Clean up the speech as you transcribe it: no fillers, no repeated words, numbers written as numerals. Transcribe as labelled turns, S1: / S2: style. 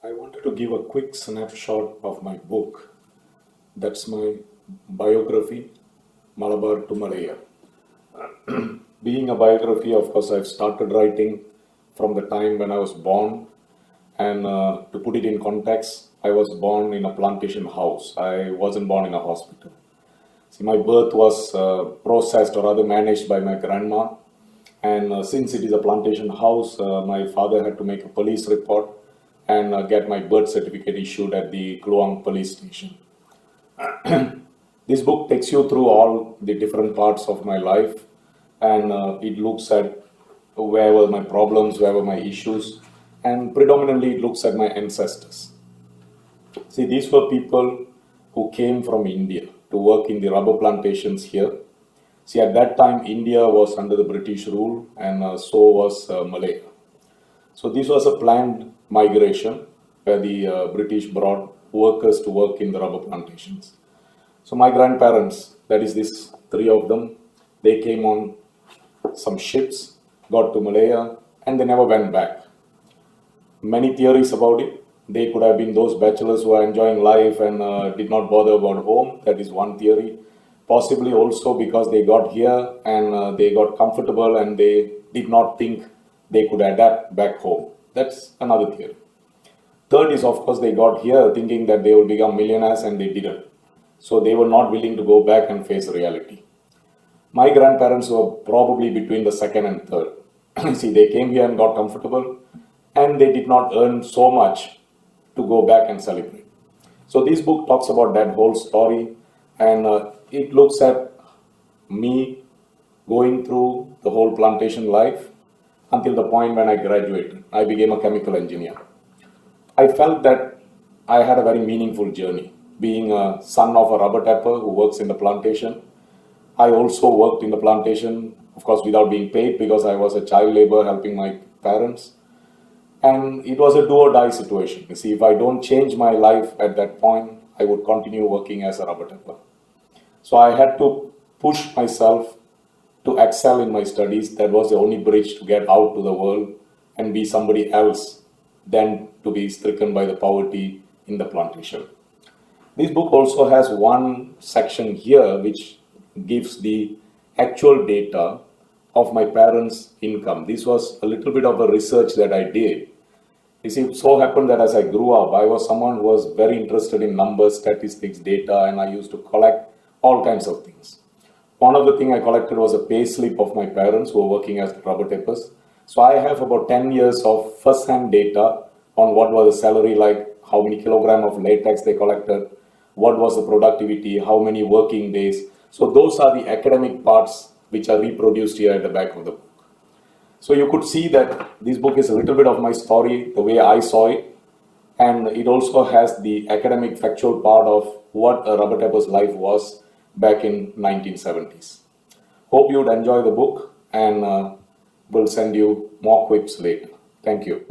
S1: I wanted to give a quick snapshot of my book. That's my biography, Malabar to Malaya. Being a biography, of course, I've started writing from the time when I was born. And to put it in context, I was born in a plantation house. I wasn't born in a hospital. See, my birth was processed or rather managed by my grandma. And since it is a plantation house, my father had to make a police report and get my birth certificate issued at the Kluang police station. This book takes you through all the different parts of my life, and it looks at where were my problems, where were my issues, and predominantly it looks at my ancestors. See, these were people who came from India to work in the rubber plantations here. See, at that time, India was under the British rule, and so was Malaya. So this was a planned migration where the British brought workers to work in the rubber plantations. So my grandparents, that is these three of them, they came on some ships, got to Malaya, and they never went back. Many theories about it. They could have been those bachelors who are enjoying life and did not bother about home. That is one theory. Possibly also because they got here and they got comfortable and they did not think they could adapt back home. That's another theory. Third is, of course, they got here thinking that they will become millionaires and they didn't. So they were not willing to go back and face reality. My grandparents were probably between the second and third. See, they came here and got comfortable and they did not earn so much to go back and celebrate. So this book talks about that whole story, and it looks at me going through the whole plantation life until the point when I graduated. I became a chemical engineer. I felt that I had a very meaningful journey. Being a son of a rubber tapper who works in the plantation, I also worked in the plantation, of course without being paid because I was a child laborer helping my parents. And it was a do or die situation. You see, if I don't change my life at that point, I would continue working as a rubber tapper. So I had to push myself to excel in my studies. That was the only bridge to get out to the world and be somebody else than to be stricken by the poverty in the plantation. This book also has one section here which gives the actual data of my parents' income. This was a little bit of a research that I did. You see, it so happened that as I grew up, I was someone who was very interested in numbers, statistics, data, and I used to collect all kinds of things. One of the things I collected was a pay slip of my parents who were working as rubber tappers. So I have about 10 years of first-hand data on what was the salary like, how many kilograms of latex they collected, what was the productivity, how many working days. So those are the academic parts which are reproduced here at the back of the book. So you could see that this book is a little bit of my story, the way I saw it, and it also has the academic factual part of what a rubber tapper's life was back in 1970s. Hope you'd enjoy the book, and we'll send you more quips later. Thank you.